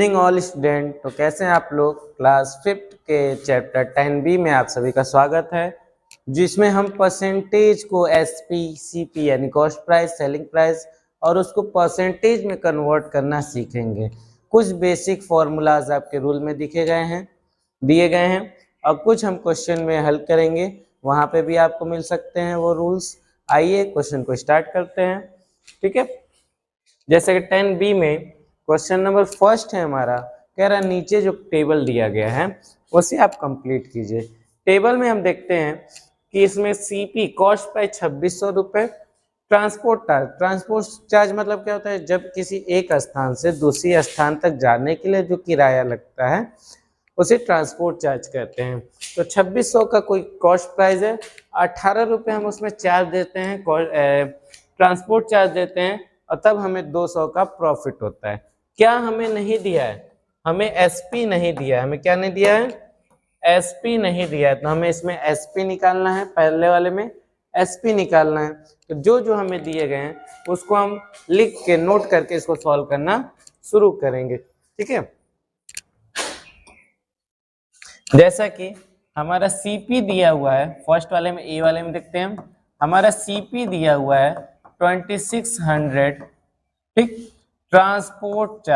Evening all student. तो कैसे हैं आप लोग। क्लास 5th के चैप्टर 10B में आप सभी का स्वागत है, जिसमें हम परसेंटेज को एसपी सीपी यानी कॉस्ट प्राइस सेलिंग प्राइस और उसको परसेंटेज में कन्वर्ट करना सीखेंगे। कुछ बेसिक फॉर्मूलाज आपके रूल में दिए गए हैं और कुछ हम क्वेश्चन में हल करेंगे, वहाँ पे भी आपको मिल सकते हैं वो रूल्स। आइए क्वेश्चन को स्टार्ट करते हैं। ठीक है, जैसे कि 10B में क्वेश्चन नंबर फर्स्ट है हमारा, कह रहा नीचे जो टेबल दिया गया है उसे आप कंप्लीट कीजिए। टेबल में हम देखते हैं कि इसमें सीपी कॉस्ट प्राइस 2600 रुपये, ट्रांसपोर्ट चार्ज मतलब क्या होता है, जब किसी एक स्थान से दूसरी स्थान तक जाने के लिए जो किराया लगता है उसे ट्रांसपोर्ट चार्ज कहते हैं। तो 2600 का कोई कॉस्ट प्राइस है, 18 रुपये हम उसमें चार्ज देते हैं, ट्रांसपोर्ट चार्ज देते हैं और तब हमें 200 का प्रॉफिट होता है। क्या हमें नहीं दिया है, हमें एसपी नहीं दिया है। हमें क्या नहीं दिया है, एसपी नहीं दिया है। तो हमें इसमें एसपी निकालना है, पहले वाले में एसपी निकालना है। तो जो जो हमें दिए गए हैं उसको हम लिख के नोट करके इसको सॉल्व करना शुरू करेंगे। ठीक है, जैसा कि हमारा सीपी दिया हुआ है, फर्स्ट वाले में ए वाले में देखते हैं हम, हमारा सीपी दिया हुआ है 2600। ठीक, ट्रांसपोर्ट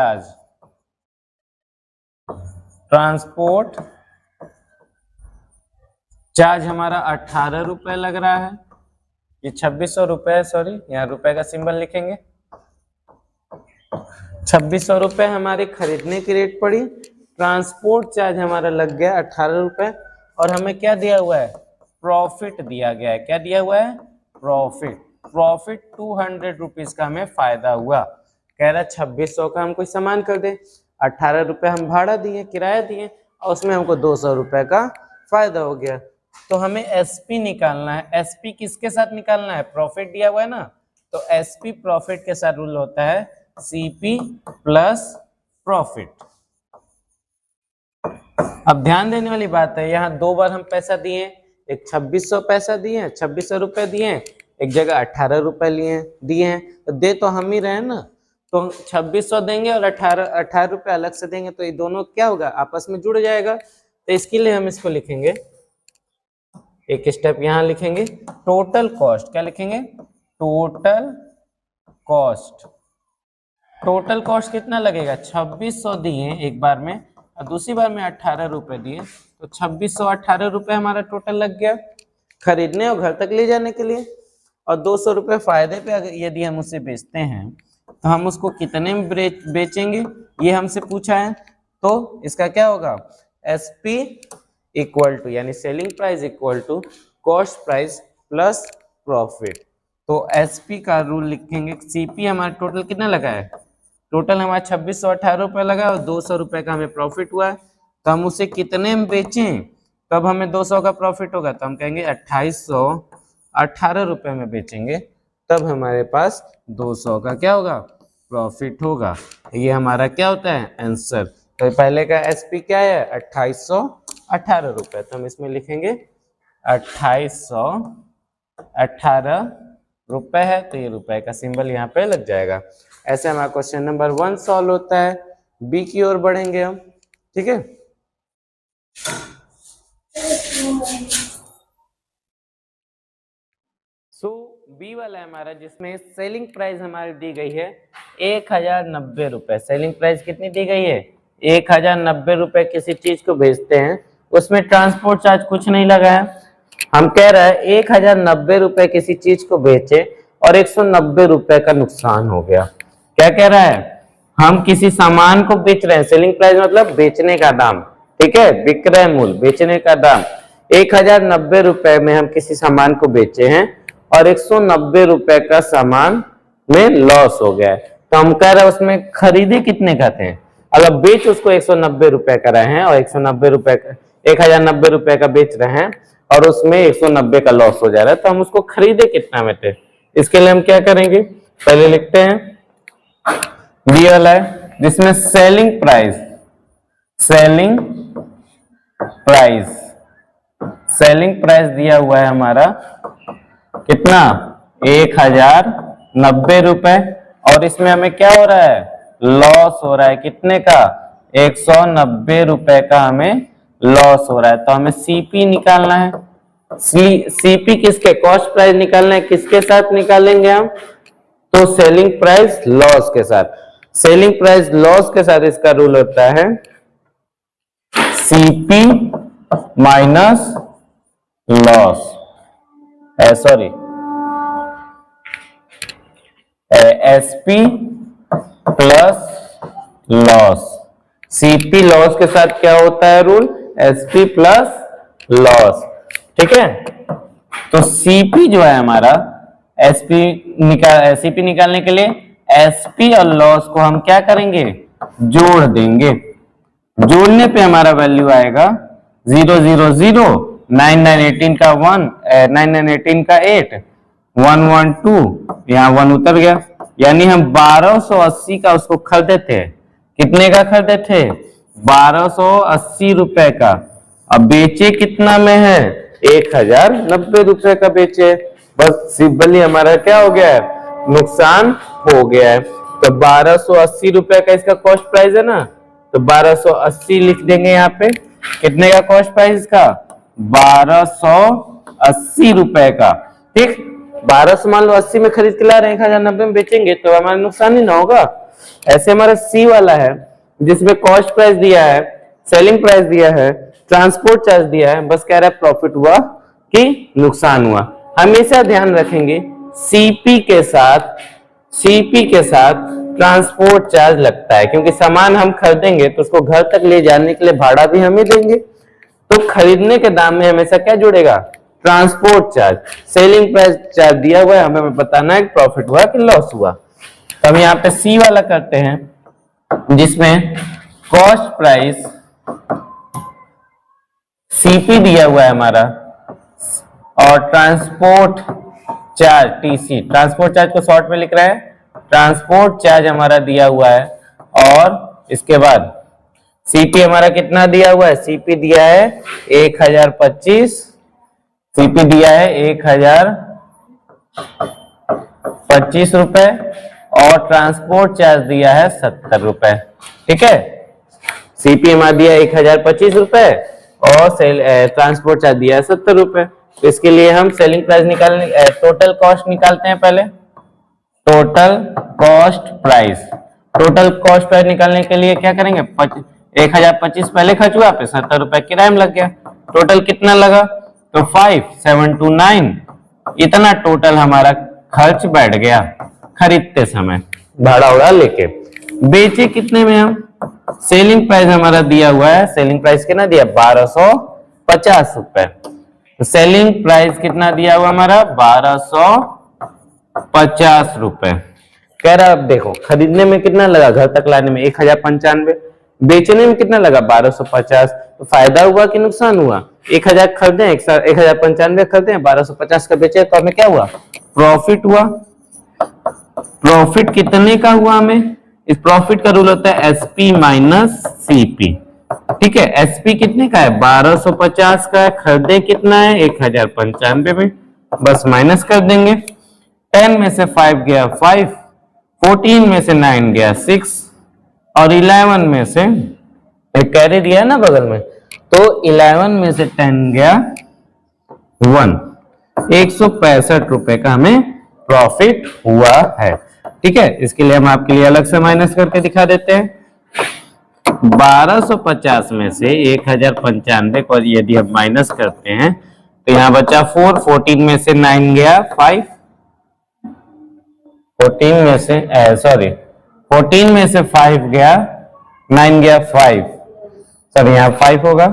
चार्ज हमारा 18 रुपए लग रहा है। ये 2600 रुपए, सॉरी यहाँ रुपए का सिंबल लिखेंगे। 2600 रुपए हमारे खरीदने की रेट पड़ी, ट्रांसपोर्ट चार्ज हमारा लग गया 18 रुपए और हमें क्या दिया हुआ है, प्रॉफिट दिया गया है। क्या दिया हुआ है, प्रॉफिट 200 रुपीज का हमें फायदा हुआ। कह रहा 2600 का हम कोई सामान कर दे, 18 रुपये हम भाड़ा दिए, किराया दिए और उसमें हमको 200 रुपये का फायदा हो गया। तो हमें एसपी निकालना है। एसपी किसके साथ निकालना है, प्रॉफिट दिया हुआ है ना, तो एसपी प्रॉफिट के साथ रूल होता है सीपी प्लस प्रॉफिट। अब ध्यान देने वाली बात है, यहाँ दो बार हम पैसा दिए, एक 2600 पैसा दिए, 2600 रुपये दिए, एक जगह 18 रुपये दिए हैं। तो दे तो हम ही रहे ना, तो 2600 देंगे और 18 रुपये अलग से देंगे, तो ये दोनों क्या होगा, आपस में जुड़ जाएगा। तो इसके लिए हम इसको लिखेंगे, एक स्टेप यहाँ लिखेंगे, टोटल कॉस्ट। क्या लिखेंगे, टोटल कॉस्ट कितना लगेगा, 2600 दिए एक बार में और दूसरी बार में 18 रुपये दिए, तो 2618 रुपये हमारा टोटल लग गया खरीदने और घर तक ले जाने के लिए। और 200 रुपये फायदे पे अगर यदि हम उसे बेचते हैं तो हम उसको कितने में बेचेंगे, ये हमसे पूछा है। तो इसका क्या होगा, एसपी इक्वल टू यानी selling price equal to cost price plus profit. तो एसपी का रूल लिखेंगे, सीपी हमारा टोटल कितना लगा है, टोटल हमारा 2618 रुपये लगा और 200 रुपये का हमें प्रॉफिट हुआ है। तो हम उसे कितने में बेचें तब हमें 200 का प्रॉफिट होगा, तो हम कहेंगे 2818 रुपये में बेचेंगे तब हमारे पास 200 का क्या होगा, प्रॉफिट होगा। ये हमारा क्या होता है, आंसर। तो पहले का एसपी क्या है, 2818 रुपये, तो हम इसमें लिखेंगे 2818 रुपये है, तो ये रुपए का सिंबल यहाँ पे लग जाएगा। ऐसे हमारा क्वेश्चन नंबर 1 सॉल्व होता है। बी की ओर बढ़ेंगे हम। ठीक है, बी वाला है हमारा, जिसमें सेलिंग प्राइस हमारी दी गई है 1090 रुपये। सेलिंग प्राइस कितनी दी गई है, 1090 रुपये। किसी चीज को बेचते हैं उसमें ट्रांसपोर्ट चार्ज कुछ नहीं लगा है। हम कह रहे हैं 1090 रुपये किसी चीज को बेचे और 190 रुपये का नुकसान हो गया। क्या कह रहा है, हम किसी सामान को बेच रहे हैं, सेलिंग प्राइस मतलब बेचने का दाम, ठीक है, विक्रय मूल्य बेचने का दाम। 1090 रुपये में हम किसी सामान को बेचे हैं और 190 रुपए का सामान में लॉस हो गया है। तो हम कह रहे हैं उसमें खरीदे कितने का थे, अगर बेच उसको 190 रुपए का रहे हैं और 190 रुपए का 1090 रुपए का बेच रहे हैं और उसमें 190 का लॉस हो जा रहा है, तो हम उसको खरीदे कितना में थे। इसके लिए हम क्या करेंगे, पहले लिखते हैं बी वाला है, जिसमें सेलिंग प्राइस दिया हुआ है हमारा कितना, 1090 रुपए और इसमें हमें क्या हो रहा है, लॉस हो रहा है कितने का, 190 रुपए का हमें लॉस हो रहा है। तो हमें सीपी निकालना है। सीपी किसके, कॉस्ट प्राइस निकालना है, किसके साथ निकालेंगे हम, तो सेलिंग प्राइस लॉस के साथ। सेलिंग प्राइस लॉस के साथ इसका रूल होता है CP minus loss, sorry SP plus loss. CP loss के साथ क्या होता है रूल, एसपी प्लस लॉस। ठीक है, तो सीपी जो है हमारा सीपी निकालने के लिए एसपी और लॉस को हम क्या करेंगे, जोड़ देंगे। जोड़ने पे हमारा वैल्यू आएगा 0 0 0, 9 9 18 का 1, 9 9 18 का 8, 1 1 2, यहाँ 1 उतर गया। यानी हम 1280 का उसको खरीदे थे। कितने का खरीदे थे, 1280 रुपए का। अब बेचे कितना में है, 1090 रुपए का बेचे। बस सिंपली हमारा क्या हो गया है, नुकसान हो गया है। तो 1280 रुपए का इसका कॉस्ट प्राइस है ना, तो 1280 लिख देंगे यहाँ पे। कितने का कॉस्ट प्राइस इसका, 1280 रुपए का। ठीक, 1200 मान लो 80 में खरीद के ला रहे हैं, 1090 में बेचेंगे तो हमारा नुकसान ही ना होगा। ऐसे हमारा सी वाला है जिसमें कॉस्ट प्राइस दिया है, सेलिंग प्राइस दिया है, ट्रांसपोर्ट चार्ज दिया है, बस कह रहा है प्रॉफिट हुआ कि नुकसान हुआ। हमेशा ध्यान रखेंगे सीपी के साथ ट्रांसपोर्ट चार्ज लगता है, क्योंकि सामान हम खरीदेंगे तो उसको घर तक ले जाने के लिए भाड़ा भी हम ही देंगे। तो खरीदने के दाम में हमेशा क्या जुड़ेगा, transport charge. Selling price charge दिया हुआ है, हमें बताना है प्रॉफिट हुआ कि लॉस हुआ। तो हम यहाँ पे सी वाला करते हैं जिसमें कॉस्ट प्राइस सीपी दिया हुआ है हमारा और transport charge TC, transport charge को शॉर्ट में लिख रहा है, ट्रांसपोर्ट चार्ज हमारा दिया हुआ है। और इसके बाद सीपी हमारा कितना दिया हुआ है, सीपी दिया है 1025, सीपी दिया है 1025 रुपए और ट्रांसपोर्ट चार्ज दिया है 70 रुपए। ठीक है, सीपी हमारा दिया 1025 रुपए और ट्रांसपोर्ट चार्ज दिया है 70 रुपए। तो इसके लिए हम सेलिंग प्राइस निकालने, टोटल कॉस्ट निकालते हैं पहले। Total cost price, total cost price निकालने के लिए क्या करेंगे, 1025 पहले खर्च हुआ, पे 70 रुपए किराए में लग गया। टोटल कितना लगा, तो 5729, इतना टोटल हमारा खर्च बैठ गया खरीदते समय भाड़ा उड़ा लेके। बेचे कितने में हम, सेलिंग प्राइस हमारा दिया हुआ है, सेलिंग प्राइस कितना दिया, 1250 रुपए। तो सेलिंग प्राइस कितना दिया हुआ हमारा, 1250 रुपए। कह रहा अब देखो खरीदने में कितना लगा, घर तक लाने में 1095, बेचने में कितना लगा 1250। तो फायदा हुआ कि नुकसान हुआ, 1000 खरीदे, 1095 खरीदे, 1250 का बेचे, तो हमें क्या हुआ, प्रॉफिट हुआ। प्रॉफिट कितने का हुआ हमें, इस प्रॉफिट का रूल होता है एसपी माइनस सीपी। ठीक है, एसपी कितने का है, 1250 का है, खरीदे कितना है 1095 में, बस माइनस कर देंगे। 10 में से 5 गया 5, 14 में से 9 गया 6 और 11 में से एक कैरी दिया है ना बगल में, तो 11 में से 10 गया 1, 165 रुपए का हमें प्रॉफिट हुआ है। ठीक है, इसके लिए हम आपके लिए अलग से माइनस करके दिखा देते हैं। 1250 में से 1095 को यदि हम माइनस करते हैं तो यहाँ बचा 4, 14 में से 9 गया 5, 14 में से 5 गया, 9 गया 5, सर यहाँ 5 होगा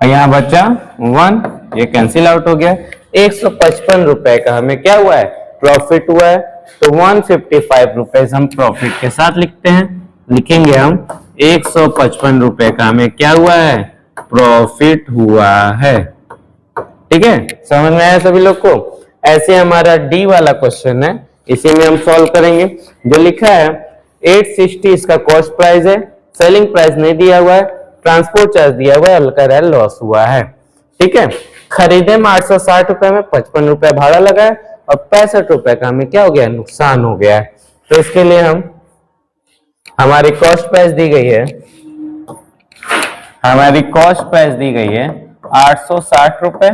और यहाँ बचा 1, ये कैंसिल आउट हो गया। 155 रुपए का हमें क्या हुआ है, प्रॉफिट हुआ है। तो 155 रुपए हम प्रॉफिट के साथ लिखते हैं, लिखेंगे हम 155 रुपए का हमें क्या हुआ है, प्रॉफिट हुआ है। ठीक है, समझ में आया सभी लोग को। ऐसे हमारा डी वाला क्वेश्चन है, इसी में हम सॉल्व करेंगे। जो लिखा है 860 इसका कॉस्ट प्राइस है, सेलिंग प्राइस नहीं दिया हुआ है, ट्रांसपोर्ट चार्ज दिया हुआ है, कह रहा है लॉस हुआ है। ठीक है, खरीदे में 860 रुपए में 55 रुपए भाड़ा लगा है और 65 रुपए का हमें क्या हो गया, नुकसान हो गया है। तो इसके लिए हम हमारी कॉस्ट प्राइस दी गई है, हमारी कॉस्ट प्राइस दी गई है 860 रुपए।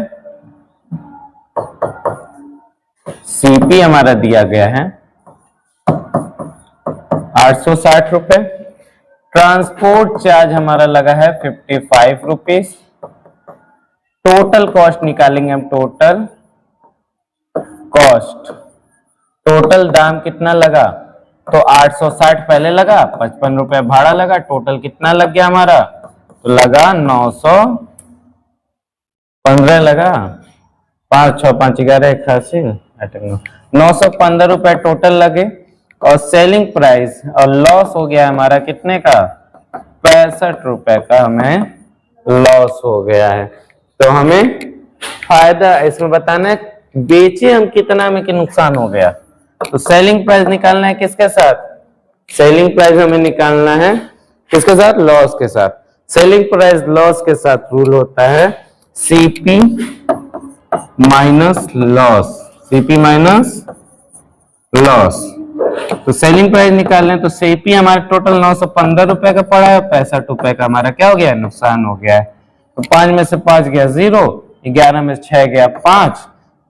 सीपी हमारा दिया गया है 860 रुपए। ट्रांसपोर्ट चार्ज हमारा लगा है 55 रुपीज। टोटल कॉस्ट निकालेंगे हम, टोटल कॉस्ट, टोटल दाम कितना लगा, तो 860 पहले लगा, 55 रुपए भाड़ा लगा, टोटल कितना लग गया हमारा, तो लगा 915 लगा, 5 6 5 11 81 915 रुपए टोटल लगे। और सेलिंग प्राइस और लॉस हो गया हमारा कितने का, 65 रुपए का हमें लॉस हो गया है। तो हमें फायदा इसमें बताना है बेचे हम कितना में कि नुकसान हो गया। तो सेलिंग प्राइस निकालना है किसके साथ, सेलिंग प्राइस हमें निकालना है किसके साथ, लॉस के साथ। सेलिंग प्राइस लॉस के साथ रूल होता है CP minus loss, CP minus loss. तो सेलिंग प्राइस निकाल लें तो सीपी हमारा टोटल 915 रुपए का पड़ा है, 65 रुपए का हमारा क्या हो गया, नुकसान हो गया है। तो 5 में से 5 गया 0, 11 में से 6 गया 5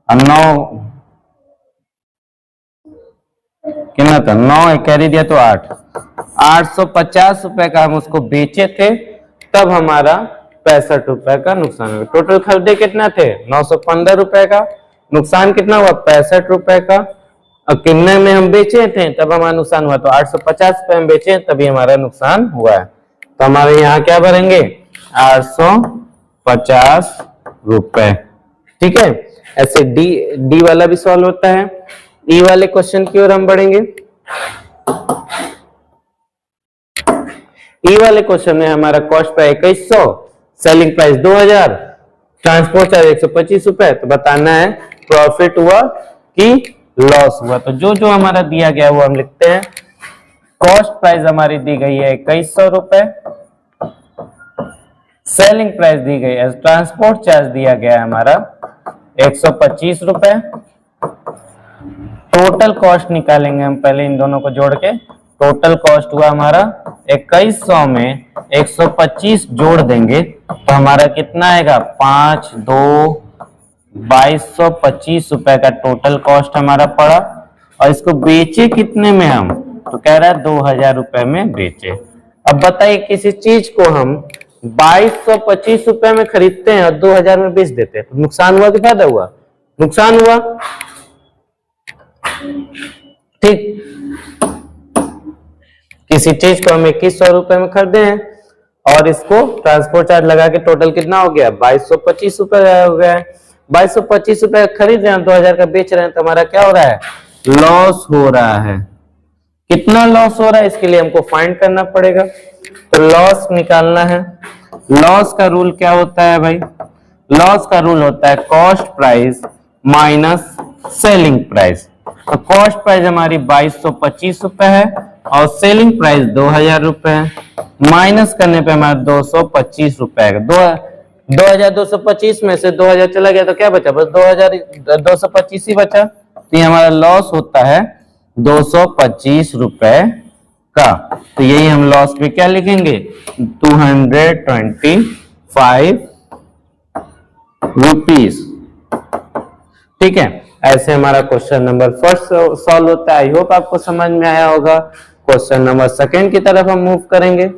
और 9 कितना था, 9 कैरी दिया तो 8, 850 रुपए का हम उसको बेचे थे, तब हमारा 65 रुपए का नुकसान हुआ। टोटल खरीदे कितना थे, 915 रुपए का, नुकसान कितना हुआ, 65 रुपए का। और कितने में हम बेचे थे तब हमारा नुकसान हुआ, तो 850 रुपए हम बेचे तभी हमारा नुकसान हुआ है। तो हमारे यहाँ क्या भरेंगे, 850 रुपए। ठीक है, ऐसे डी वाला भी सॉल्व होता है। ई वाले क्वेश्चन की ओर हम बढ़ेंगे। ई वाले क्वेश्चन में हमारा cost price 2100, selling price 2000, transport charge 125 रुपए। तो बताना है प्रॉफिट हुआ कि लॉस हुआ। तो जो जो हमारा दिया गया वो हम लिखते हैं। कॉस्ट प्राइस हमारी दी गई है 2100 रुपए, सेलिंग प्राइस दी गई है, ट्रांसपोर्ट चार्ज दिया गया है हमारा 125 रुपए। टोटल कॉस्ट निकालेंगे हम पहले इन दोनों को जोड़ के। टोटल कॉस्ट हुआ हमारा 2100 में 125 जोड़ देंगे तो हमारा कितना आएगा, 5 2 2225 रुपए का टोटल कॉस्ट हमारा पड़ा। और इसको बेचे कितने में हम, तो कह रहा है 2000 रुपए में बेचे। अब बताइए किसी चीज को हम 2225 रुपए में खरीदते हैं और 2000 में बेच देते हैं, तो नुकसान हुआ कि फायदा हुआ, नुकसान हुआ। ठीक, किसी चीज को हम 2100 रुपए में खरीदे हैं और इसको ट्रांसपोर्ट चार्ज लगा के टोटल कितना हो गया, 2225 रुपए हो गया है। 2225 रुपए खरीद रहे हैं, 2000 का बेच रहे हैं, तो हमारा क्या हो रहा है, लॉस हो रहा है। कितना लॉस हो रहा है इसके लिए हमको फाइंड करना पड़ेगा। तो लॉस निकालना है। लॉस का रूल क्या होता है भाई, लॉस का रूल होता है cost price minus selling price. तो कॉस्ट प्राइस हमारी 2225 रुपए है और सेलिंग प्राइस 2000 रुपए है। माइनस करने पे हमारा 225 रुपए है। 2225 में से 2000 चला गया तो क्या बचा, बस 2225 ही बचा। तो ये हमारा लॉस होता है 225 रुपए का। तो यही हम लॉस पे क्या लिखेंगे, 225 रुपीज। ठीक है, ऐसे हमारा क्वेश्चन नंबर फर्स्ट सॉल्व होता है। आई होप आपको समझ में आया होगा। क्वेश्चन नंबर सेकंड की तरफ हम मूव करेंगे।